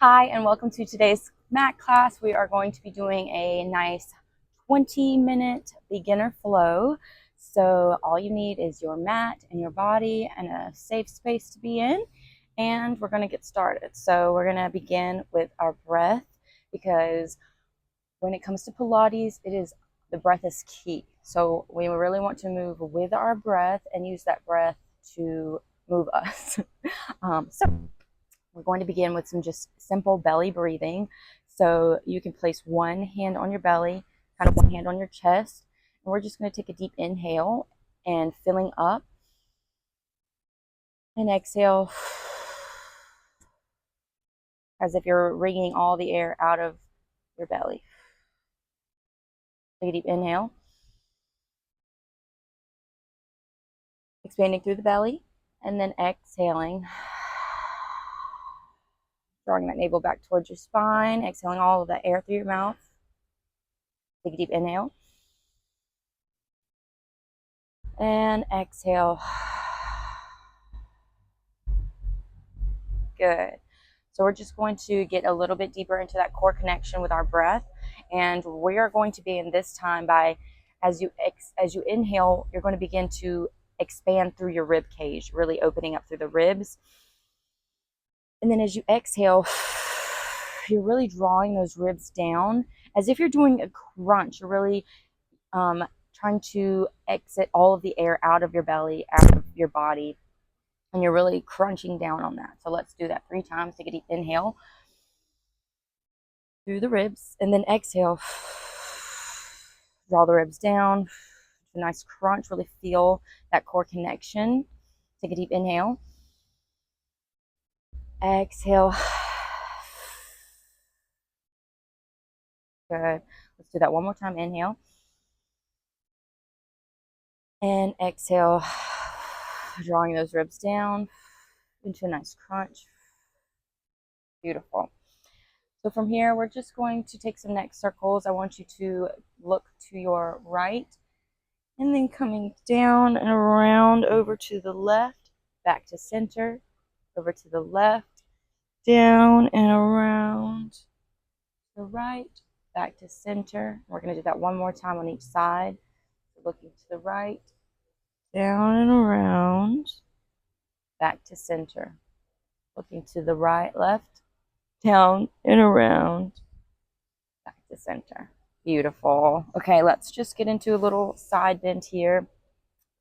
Hi, and welcome to today's mat class. We are going to be doing a nice 20-minute beginner flow. So all you need is your mat and your body and a safe space to be in. And we're going to get started. So we're going to begin with our breath, because when it comes to Pilates, the breath is key. So we really want to move with our breath and use that breath to move us. So we're going to begin with some just simple belly breathing. So you can place one hand on your belly, kind of one hand on your chest, and we're just going to take a deep inhale and filling up, and exhale as if you're wringing all the air out of your belly. Take a deep inhale, expanding through the belly, and then exhaling, drawing that navel back towards your spine, exhaling all of that air through your mouth. Take a deep inhale and exhale. Good. So we're just going to get a little bit deeper into that core connection with our breath, and we are going to begin this time by, as you inhale, you're going to begin to expand through your rib cage, really opening up through the ribs. And then as you exhale, you're really drawing those ribs down as if you're doing a crunch. You're really trying to exit all of the air out of your belly, out of your body, and you're really crunching down on that. So let's do that 3 times. Take a deep inhale through the ribs, and then exhale. Draw the ribs down. A nice crunch. Really feel that core connection. Take a deep inhale. Exhale. Good. Let's do that one more time. Inhale. And exhale. Drawing those ribs down into a nice crunch. Beautiful. So from here, we're just going to take some neck circles. I want you to look to your right, and then coming down and around over to the left, back to center, over to the left, down and around to the right, back to center. We're going to do that one more time on each side. So looking to the right, down and around, back to center. Looking to the right, left, down and around, back to center. Beautiful. Okay, let's just get into a little side bend here,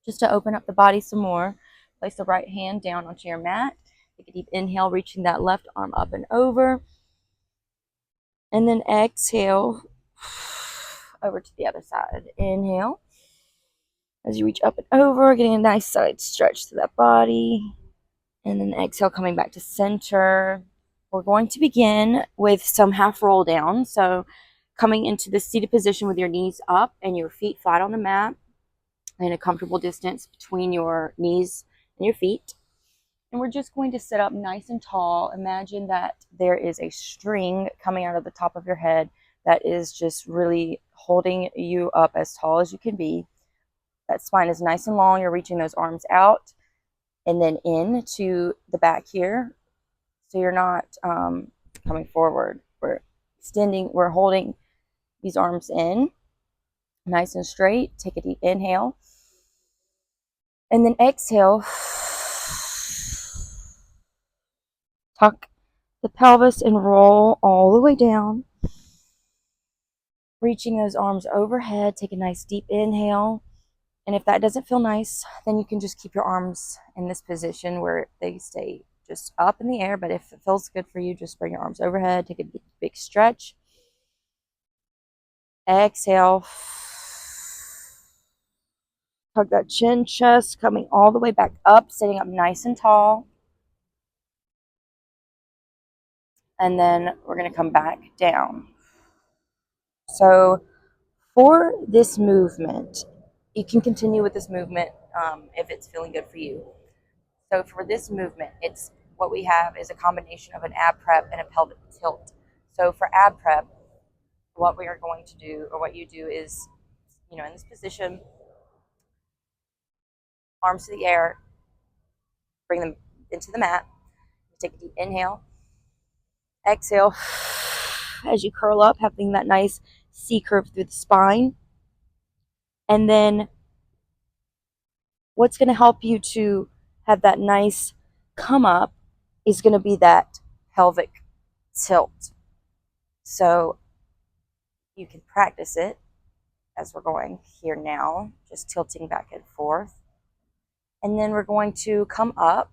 just to open up the body some more. Place the right hand down onto your mat. Take a deep inhale, reaching that left arm up and over. And then exhale over to the other side. Inhale. As you reach up and over, getting a nice side stretch to that body. And then exhale, coming back to center. We're going to begin with some half roll down. So coming into the seated position with your knees up and your feet flat on the mat, and a comfortable distance between your knees and your feet. And we're just going to sit up nice and tall. Imagine that there is a string coming out of the top of your head that is just really holding you up as tall as you can be. That spine is nice and long. You're reaching those arms out and then in to the back here. So you're not coming forward. We're extending, we're holding these arms in nice and straight. Take a deep inhale. And then exhale. Tuck the pelvis and roll all the way down. Reaching those arms overhead. Take a nice deep inhale. And if that doesn't feel nice, then you can just keep your arms in this position where they stay just up in the air. But if it feels good for you, just bring your arms overhead. Take a big stretch. Exhale. Hug that chin, chest, coming all the way back up, sitting up nice and tall. And then we're going to come back down. So for this movement, you can continue with this movement if it's feeling good for you. So for this movement, it's what we have is a combination of an ab prep and a pelvic tilt. So for ab prep, what we are going to do, or what you do is, in this position, arms to the air, bring them into the mat, take a deep inhale, Exhale as you curl up, having that nice C curve through the spine. And then what's going to help you to have that nice come up is going to be that pelvic tilt. So you can practice it as we're going here now, just tilting back and forth. And then we're going to come up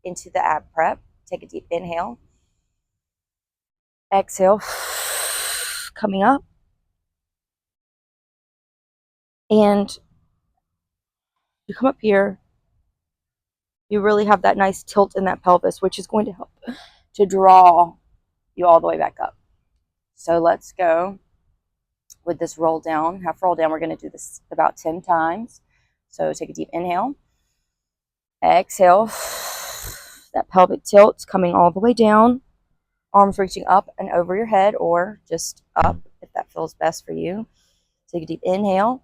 into the ab prep. Take a deep inhale. Exhale, coming up. And you come up here, you really have that nice tilt in that pelvis, which is going to help to draw you all the way back up. So let's go with this roll down, half roll down. We're going to do this about 10 times. So take a deep inhale. Exhale. That pelvic tilt coming all the way down. Arms reaching up and over your head or just up if that feels best for you. Take a deep inhale.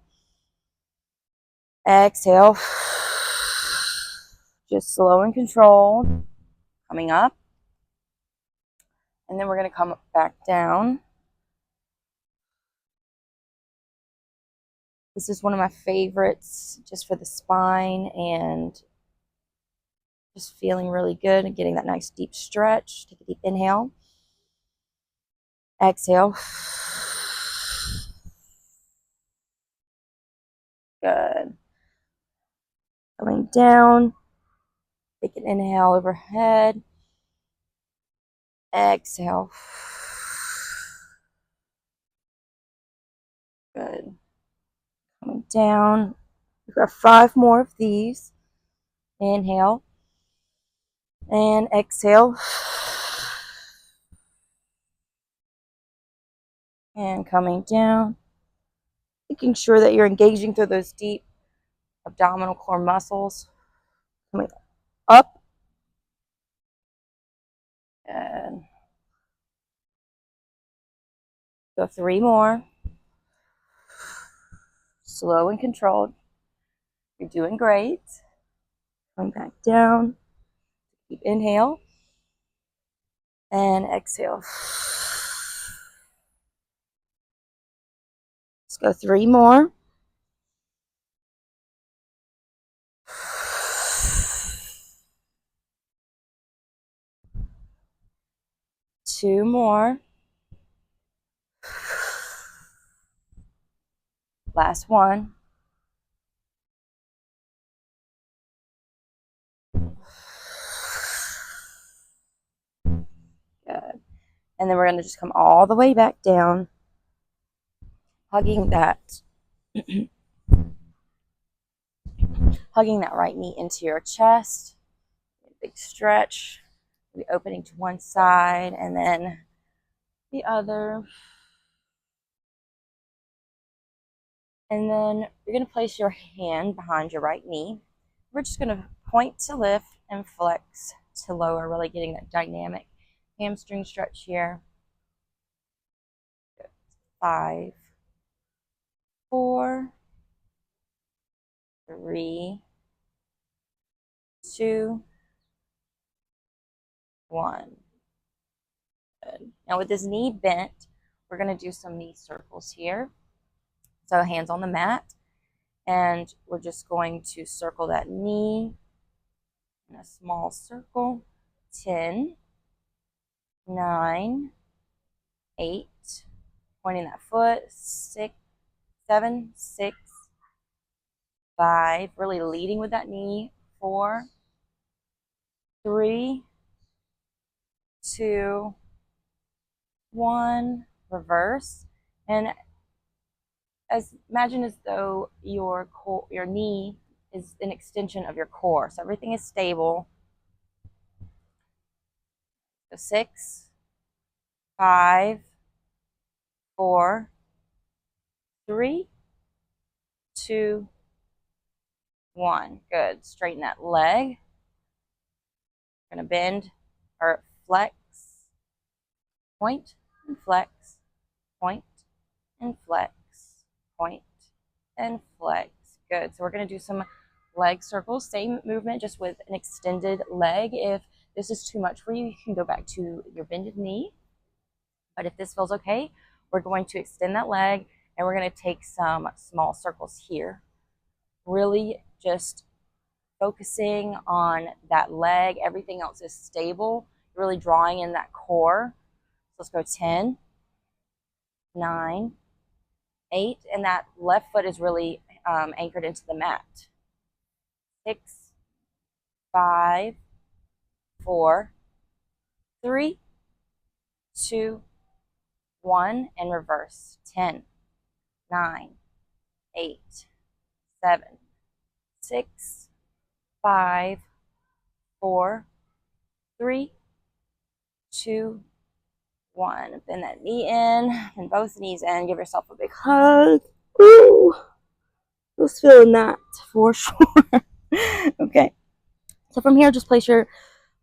Exhale. Just slow and controlled. Coming up. And then we're going to come back down. This is one of my favorites just for the spine and just feeling really good and getting that nice deep stretch. Take a deep inhale. Exhale. Good. Coming down. Take an inhale overhead. Exhale. Good. Coming down. We've got 5 more of these. Inhale. And exhale. And coming down. Making sure that you're engaging through those deep abdominal core muscles. Coming up. And go 3 more. Slow and controlled. You're doing great. Come back down. Deep inhale. And exhale. Let's go 3 more. 2 more. Last one. Good. And then we're going to just come all the way back down, hugging that right knee into your chest. Big stretch. Maybe opening to one side and then the other. And then you're going to place your hand behind your right knee. We're just going to point to lift and flex to lower, really getting that dynamic hamstring stretch here. 5, 4, 3, 2, 1. Good. Now with this knee bent, we're going to do some knee circles here. So hands on the mat, and we're just going to circle that knee in a small circle. 10, 9, 8, pointing that foot. 6, 7, 6, 5, really leading with that knee. 4, 3, 2, 1. Reverse. And imagine as though your knee is an extension of your core. So everything is stable. So 6, 5, 4, 3, 2, 1. Good. Straighten that leg. We're going to bend or flex, point and flex, point and flex, point and flex. Good. So we're going to do some leg circles. Same movement, just with an extended leg if this is too much for you, you can go back to your bended knee. But if this feels okay, we're going to extend that leg and we're going to take some small circles here. Really just focusing on that leg. Everything else is stable. You're really drawing in that core. So let's go 10, 9, 8, and that left foot is really anchored into the mat. 6, 5, 4, 3, 2, 1, and reverse. 10, 9, 8, 7, 6, 5, 4, 3, 2, 1. Bend that knee in and both knees in. Give yourself a big hug. Ooh, who's feeling that for sure? Okay. So from here, just place your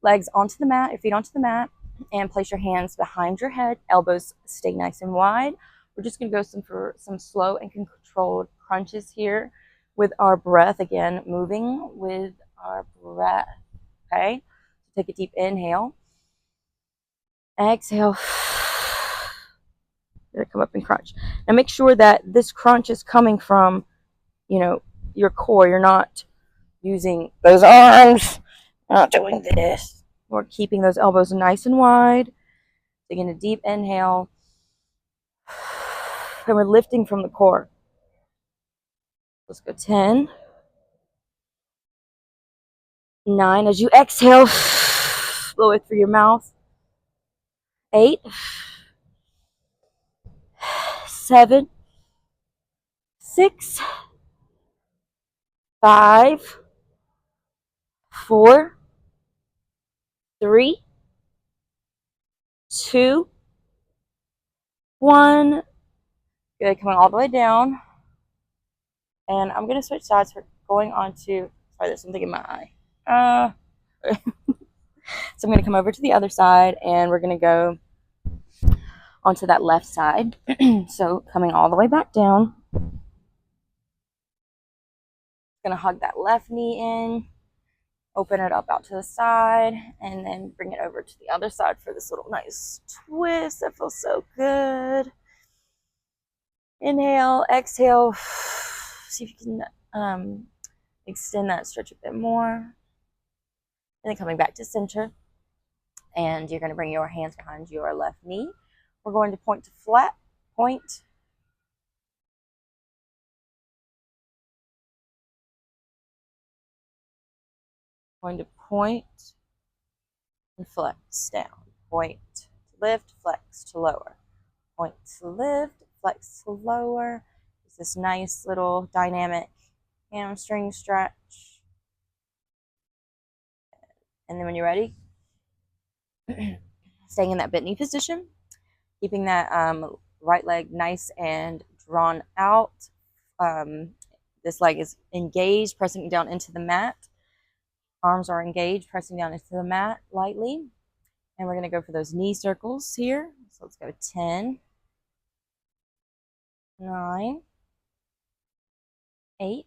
legs onto the mat, your feet onto the mat, and place your hands behind your head. Elbows stay nice and wide. We're just going to go for some slow and controlled crunches here with our breath. Again, moving with our breath. Okay. Take a deep inhale. Exhale. You're gonna come up and crunch. Now make sure that this crunch is coming from, your core. You're not using those arms. Not doing this. We're keeping those elbows nice and wide. Taking a deep inhale. And we're lifting from the core. Let's go 10, 9. As you exhale, blow it through your mouth. 8, 7, 6, 5, 4, 3, 2, 1. Good. Coming all the way down. And I'm going to switch sides for going on to, sorry, there's something in my eye. So I'm going to come over to the other side and we're going to go onto that left side. So coming all the way back down. Going to hug that left knee in, open it up out to the side, and then bring it over to the other side for this little nice twist. That feels so good. Inhale, exhale. See if you can extend that stretch a bit more. And then coming back to center. And you're going to bring your hands behind your left knee. We're going to point to flat, point. Going to point and flex down. Point to lift, flex to lower. Point to lift, flex to lower. It's this nice little dynamic hamstring stretch. And then when you're ready, staying in that bent knee position, keeping that right leg nice and drawn out. This leg is engaged, pressing down into the mat. Arms are engaged, pressing down into the mat lightly. And we're going to go for those knee circles here. So let's go 10, 9, 8,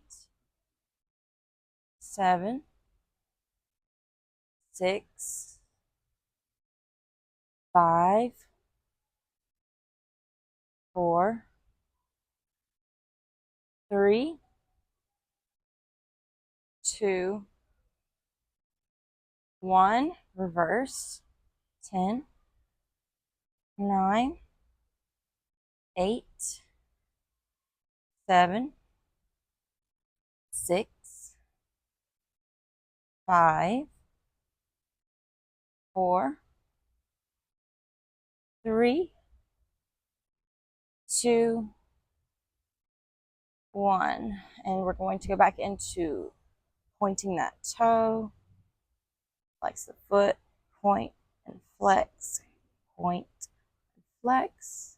7, 6, 5, 4, 3, 2, 1. Reverse. 10, 9, 8, 7, 6, 5, 4, 3, 2, 1. And we're going to go back into pointing that toe, flex the foot, point and flex, point and flex.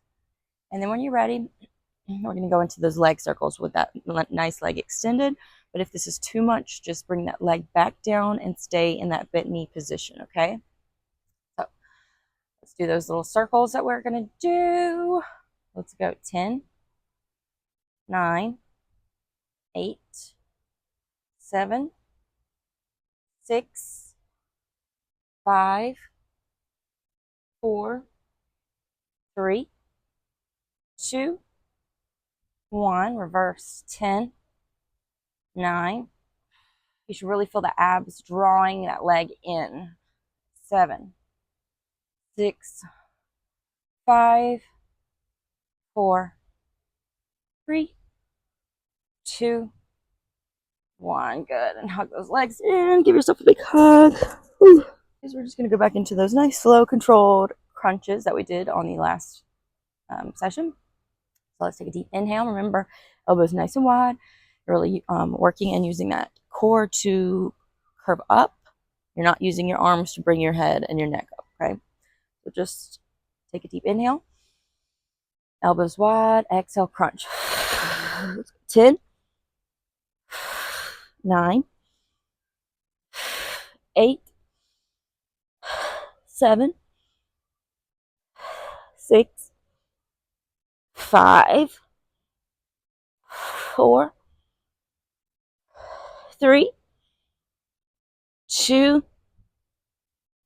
And then when you're ready, we're going to go into those leg circles with that nice leg extended. But if this is too much, just bring that leg back down and stay in that bent knee position, okay? So let's do those little circles that we're going to do. Let's go 10, 9, 8, 7, 6, 5, 4, 3, 2, 1. Reverse. 10, 9. You should really feel the abs drawing that leg in. 7, 6, 5, 4, 3, 2, 1. Good. And hug those legs in. Give yourself a big hug. Whew. We're just going to go back into those nice, slow, controlled crunches that we did on the last session. So let's take a deep inhale. Remember, elbows nice and wide. You're really working and using that core to curve up. You're not using your arms to bring your head and your neck up, okay? So just take a deep inhale. Elbows wide. Exhale, crunch. 10, 9, 8, 7, 6, 5, 4, 3, 2,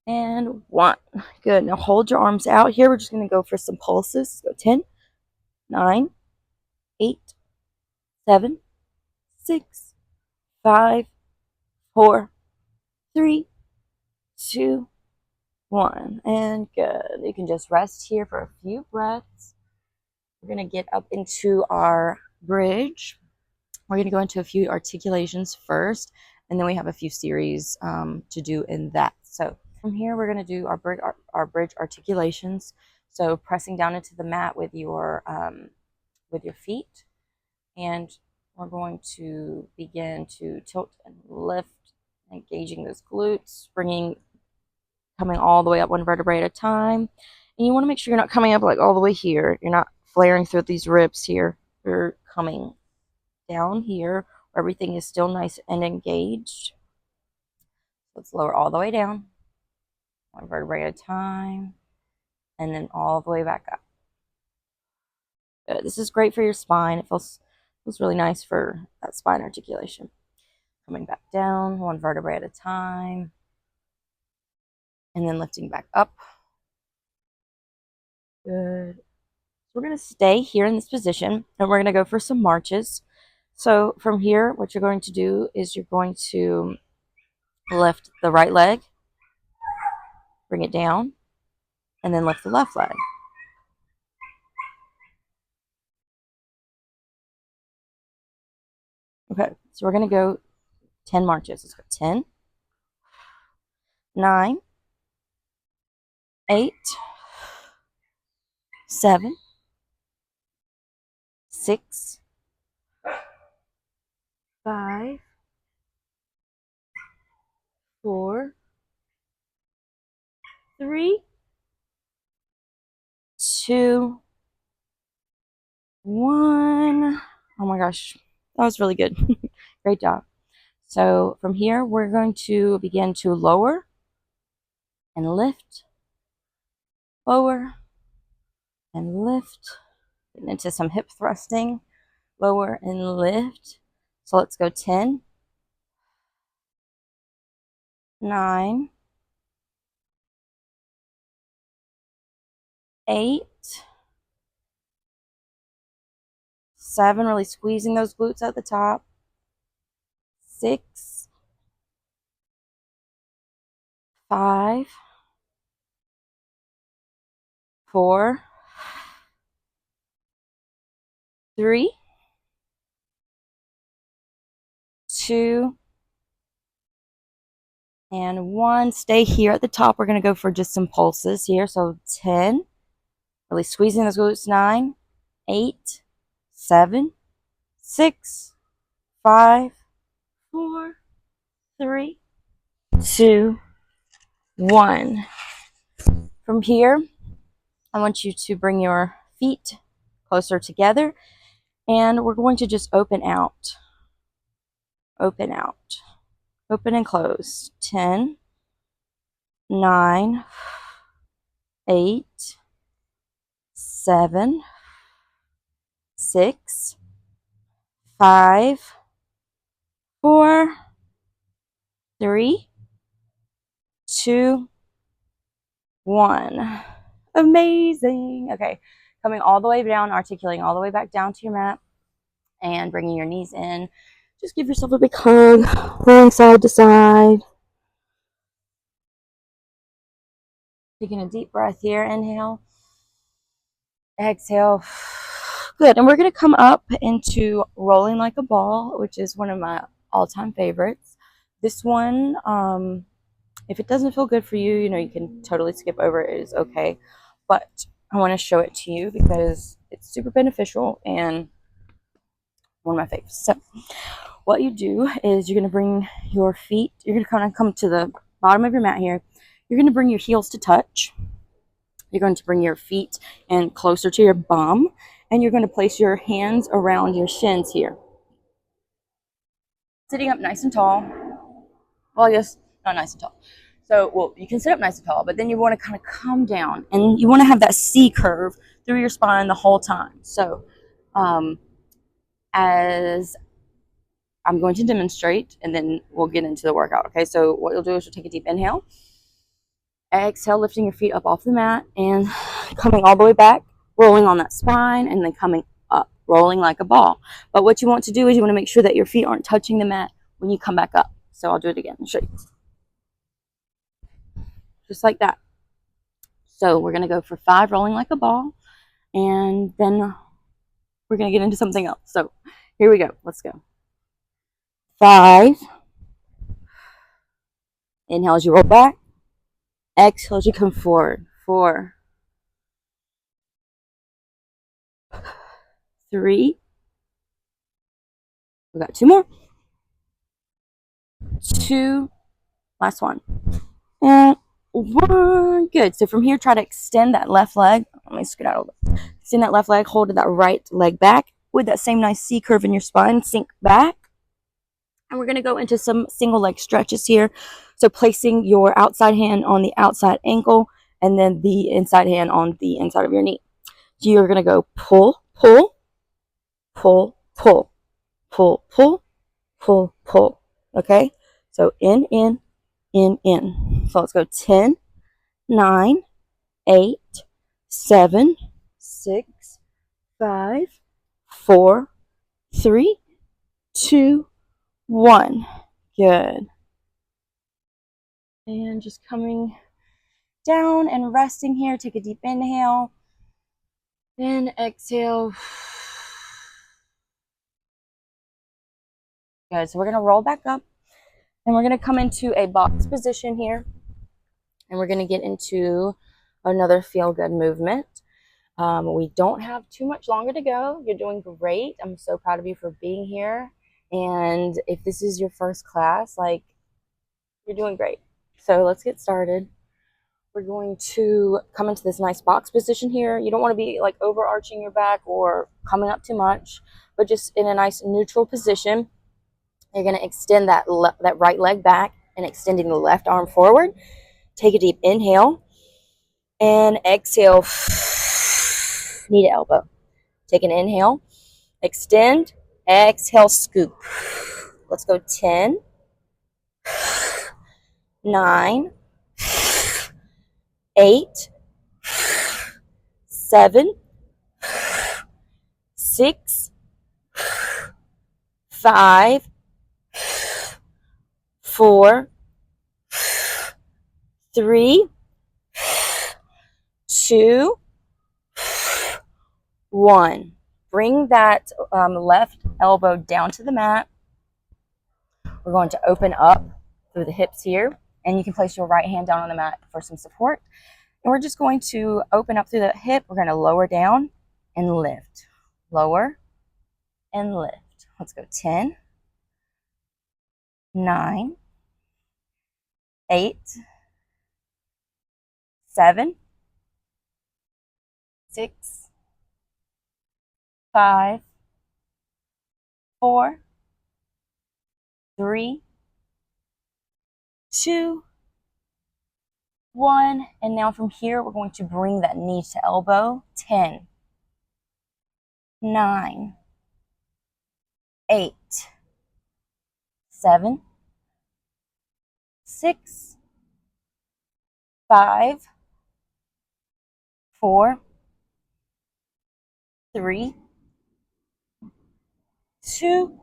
and 1. Good. Now hold your arms out here. We're just going to go for some pulses. Go 10, 9, 8, 7, 6, 5, 4, 3, 2, 1. And good. You can just rest here for a few breaths. We're going to get up into our bridge. We're going to go into a few articulations first, and then we have a few series to do in that. So from here, we're going to do our bridge articulations. So pressing down into the mat with your feet, and we're going to begin to tilt and lift, engaging those glutes, coming all the way up one vertebrae at a time. And you want to make sure you're not coming up like all the way here. You're not flaring through these ribs here. You're coming down here where everything is still nice and engaged. Let's lower all the way down, one vertebrae at a time, and then all the way back up. Good. This is great for your spine. It feels really nice for that spine articulation. Coming back down, one vertebrae at a time, and then lifting back up. Good. So we're going to stay here in this position, and we're going to go for some marches. So from here, what you're going to do is you're going to lift the right leg, bring it down, and then lift the left leg. Okay, so we're going to go 10 marches. Let's go 10, 9, 8, 7, 6, 5, 4, 3, 2, 1. Oh my gosh, that was really good. Great job. So from here, we're going to begin to lower and lift, lower and lift, getting into some hip thrusting, lower and lift. So let's go 10, 9, 8, 7, really squeezing those glutes at the top, 6, 5, 4, 3, 2, and 1. Stay here at the top. We're going to go for just some pulses here. So 10, really squeezing those glutes, 9, 8, 7, 6, 5, 4, 3, 2, 1. From here, I want you to bring your feet closer together, and we're going to just open out, open and close. 10, 9, 8, 7, 6, 5, 4, 3, 2, 1. Amazing. Okay, coming all the way down, articulating all the way back down to your mat and bringing your knees in. Just give yourself a big hug, rolling side to side. Taking a deep breath here. Inhale. Exhale. Good. And we're going to come up into rolling like a ball, which is one of my all-time favorites. This one, if it doesn't feel good for you, you can totally skip over it. It is okay. But I want to show it to you because it's super beneficial and one of my favorites. So what you do is you're going to bring your feet, you're going to kind of come to the bottom of your mat here. You're going to bring your heels to touch. You're going to bring your feet in closer to your bum, and you're going to place your hands around your shins here. Sitting up nice and tall. Well, I guess not nice and tall. So, well, you can sit up nice and tall, but then you want to kind of come down, and you want to have that C curve through your spine the whole time. So, as I'm going to demonstrate, and then we'll get into the workout. Okay, so what you'll do is you'll take a deep inhale. Exhale, lifting your feet up off the mat and coming all the way back, rolling on that spine, and then coming up, rolling like a ball. But what you want to do is you want to make sure that your feet aren't touching the mat when you come back up. So I'll do it again and show you. Just like that. So we're going to go for 5, rolling like a ball, and then we're going to get into something else. So here we go. Let's go. 5. Inhale as you roll back. Exhale as you come forward. 4, 3. We got 2 more. 2. Last one. And 1. Good. So from here, try to extend that left leg. Let me scoot out a little bit. Extend that left leg. Hold that right leg back with that same nice C curve in your spine. Sink back. And we're going to go into some single leg stretches here. So placing your outside hand on the outside ankle and then the inside hand on the inside of your knee. So you're going to go pull, pull, pull, pull, pull, pull, pull, pull. Okay? So in, in. So let's go 10, 9, 8, 7, 6, 5, 4, 3, 2, 1. Good. And just coming down and resting here. Take a deep inhale. Then exhale. Good. So we're going to roll back up. And we're going to come into a box position here. And we're going to get into another feel-good movement. We don't have too much longer to go. You're doing great. I'm so proud of you for being here. And if this is your first class, you're doing great. So let's get started. We're going to come into this nice box position here. You don't want to be overarching your back or coming up too much, but just in a nice neutral position. You're going to extend that right leg back and extending the left arm forward. Take a deep inhale and exhale. Knee to elbow. Take an inhale, extend, exhale, scoop. Let's go 10, 9, 8, 7, 6, 5, 4, 3, 2, 1. Bring that left elbow down to the mat. We're going to open up through the hips here, and you can place your right hand down on the mat for some support. And we're just going to open up through the hip. We're going to lower down and lift. Lower and lift. Let's go 10, 9, 8, 7, 6, 5, 4, 3, 2, 1. And now from here, we're going to bring that knee to elbow. 10, 9, 8, 7, 6, 5, 4, 3, 2,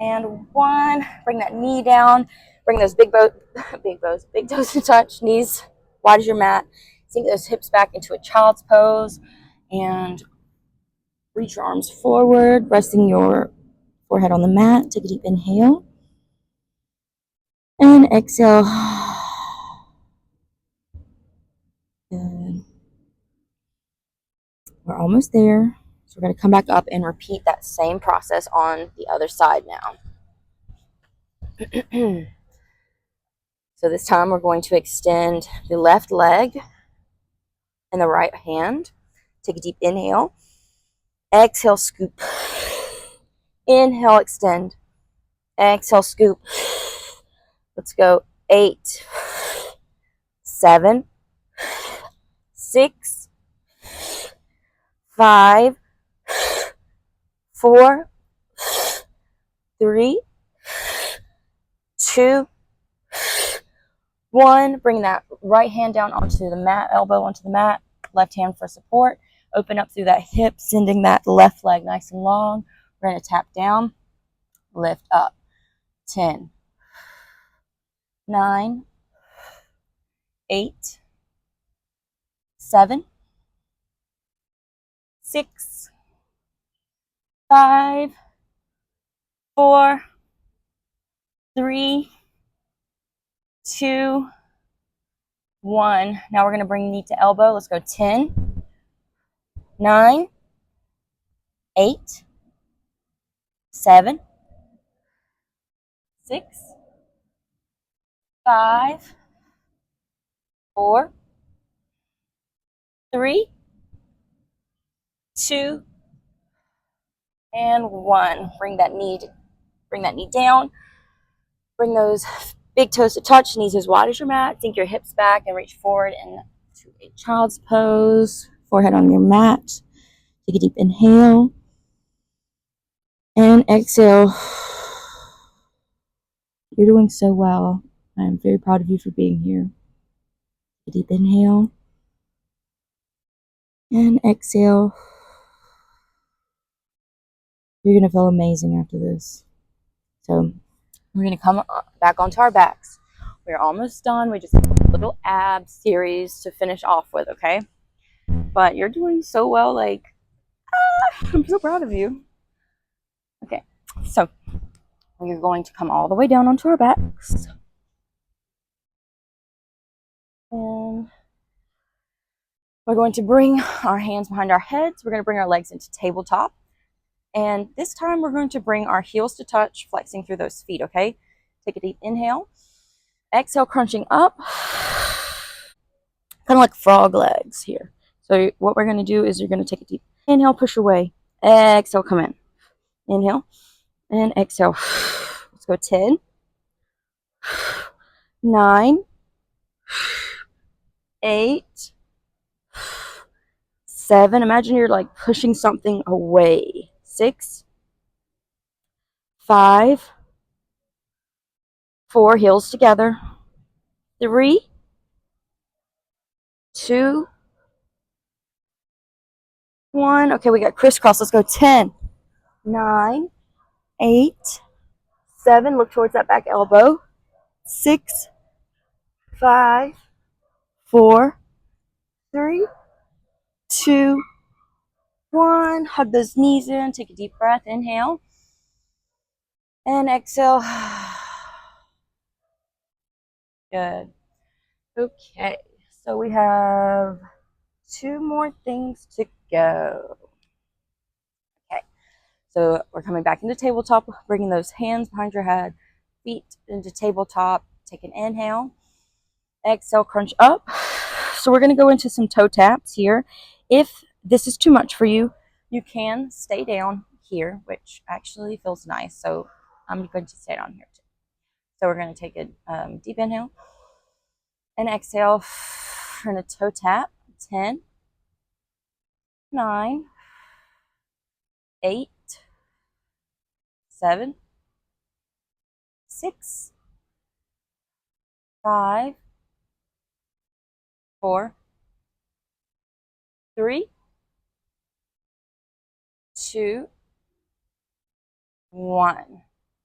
and 1. Bring that knee down. Bring those big toes to touch, knees wide as your mat. Sink those hips back into a child's pose and reach your arms forward, resting your forehead on the mat. Take a deep inhale and exhale. Good. We're almost there. So we're going to come back up and repeat that same process on the other side now. So this time we're going to extend the left leg and the right hand. Take a deep inhale. Exhale, scoop. Inhale, extend. Exhale, scoop. Let's go. 8, 7, 6, 5, 4, 3, 2, 1. Bring that right hand down onto the mat, elbow onto the mat, left hand for support. Open up through that hip, sending that left leg nice and long. We're going to tap down, lift up. 10, 9, 8, 7, 6, 5, 4, 3, 2, 1. Now we're going to bring knee to elbow. Let's go. 10, 9, 8, 7, 6, 5, 4, 3, 2, and 1. Bring that knee down. Bring those big toes to touch, knees as wide as your mat. Sink your hips back and reach forward into a child's pose. Forehead on your mat. Take a deep inhale and exhale. You're doing so well. I'm very proud of you for being here. Take a deep inhale and exhale. You're going to feel amazing after this. So we're going to come back onto our backs. We're almost done. We just have a little ab series to finish off with, okay? But you're doing so well. Like, I'm so proud of you. Okay, so we're going to come all the way down onto our backs. And we're going to bring our hands behind our heads. We're going to bring our legs into tabletop. And this time we're going to bring our heels to touch, flexing through those feet, okay? Take a deep inhale. Exhale, crunching up. Kind of like frog legs here. So what we're going to do is you're going to take a deep inhale, push away. Exhale, come in. Inhale and exhale. Let's go. 10, 9, 8, 7. Imagine you're like pushing something away. 6, 5, 4. Heels together. 3, 2, 1. Okay, we got crisscross. Let's go. 10, 9, 8, 7. Look towards that back elbow. 6, 5, 4, 3, 2, 1. Hug those knees in. Take a deep breath. Inhale. And exhale. Good. Okay, so we have 2 more things to go. Okay, so we're coming back into tabletop, bringing those hands behind your head, feet into tabletop. Take an inhale. Exhale, crunch up. So we're going to go into some toe taps here. If this is too much for you, you can stay down here, which actually feels nice. So I'm going to stay down here too. So we're going to take a deep inhale and exhale. We're going to toe tap. 10, 9, 8, 7, 6, 5, 4, 3, 2, 1.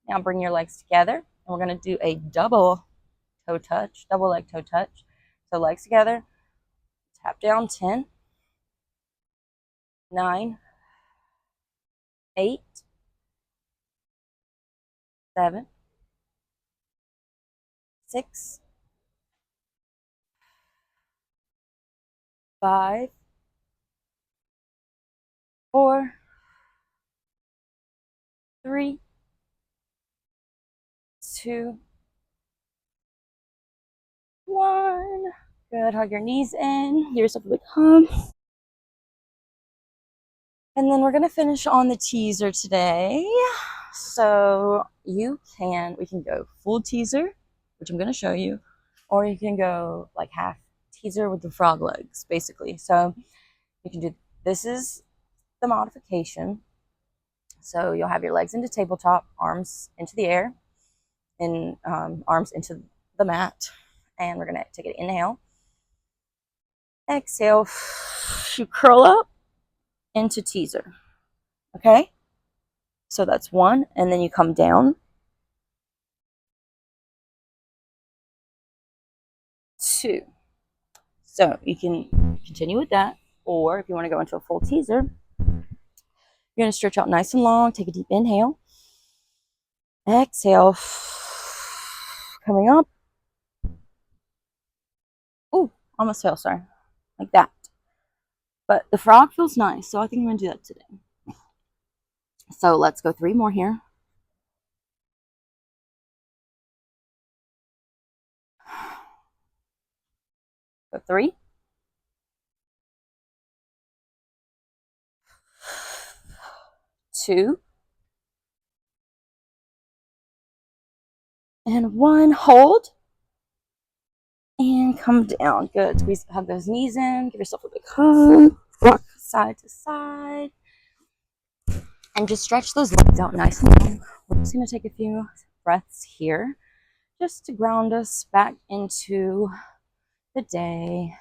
Now bring your legs together, and we're going to do a double toe touch, double leg toe touch. So legs together, tap down, 10, 9, 8, 7, 6, 5, 4, 3, 2, 1. Good. Hug your knees in. Give yourself a big hug. And then we're going to finish on the teaser today. So we can go full teaser, which I'm going to show you, or you can go like half teaser with the frog legs, basically. So you can do, this is the modification. So you'll have your legs into tabletop, arms into the air, and arms into the mat. And we're going to take an inhale. Exhale. You curl up into teaser. Okay? So that's 1. And then you come down. 2. So you can continue with that. Or if you want to go into a full teaser, you're going to stretch out nice and long. Take a deep inhale. Exhale. Coming up. Oh, almost fell, sorry. Like that. But the frog feels nice, so I think I'm going to do that today. So let's go 3 more here. Go 3. 2. And 1. Hold. And come down. Good. Squeeze, hug those knees in. Give yourself a big hug. Rock side to side. And just stretch those legs out nice and long. We're just going to take a few breaths here just to ground us back into the day.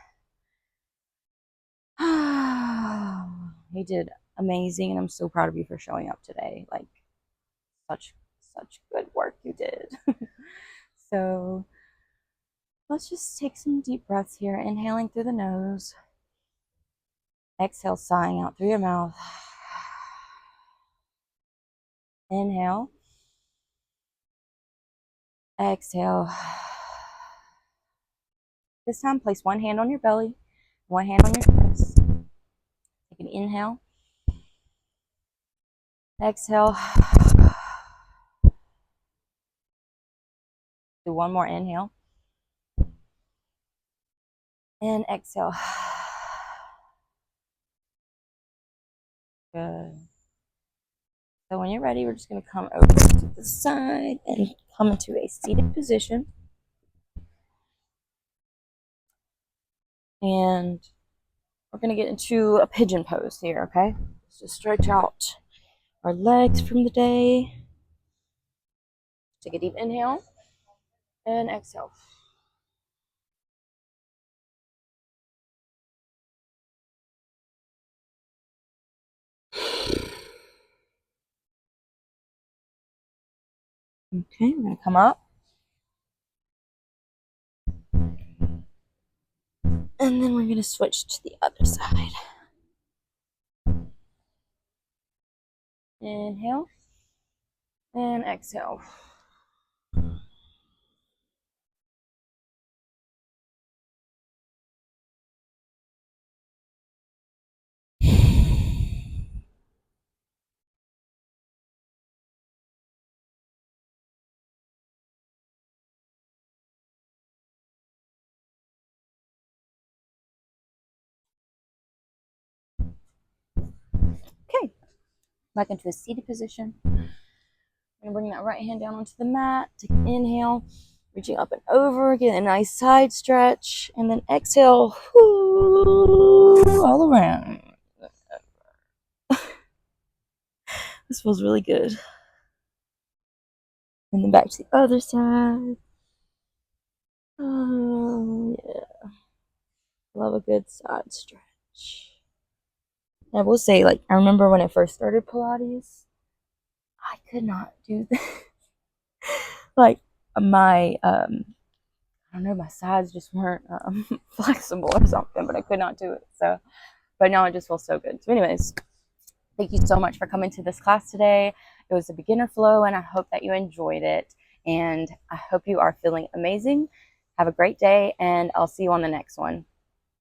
You did amazing, and I'm so proud of you for showing up today. Like, such good work you did. So let's just take some deep breaths here. Inhaling through the nose. Exhale, sighing out through your mouth. Inhale. Exhale. This time, place one hand on your belly, one hand on your chest. Take an inhale. Exhale. Do one more inhale. And exhale. Good. So when you're ready, we're just going to come over to the side and come into a seated position. And we're going to get into a pigeon pose here, okay? So stretch out our legs from the day. Take a deep inhale and exhale. Okay, we're going to come up. And then we're going to switch to the other side. Inhale and exhale. Okay, back into a seated position. I'm going to bring that right hand down onto the mat. Take an inhale, reaching up and over. Get a nice side stretch. And then exhale all around. This feels really good. And then back to the other side. Oh, yeah. Love a good side stretch. I will say, like, I remember when I first started Pilates, I could not do that. Like, my, I don't know, my sides just weren't flexible or something, but I could not do it. So, but now it just feels so good. So anyways, thank you so much for coming to this class today. It was a beginner flow, and I hope that you enjoyed it. And I hope you are feeling amazing. Have a great day, and I'll see you on the next one.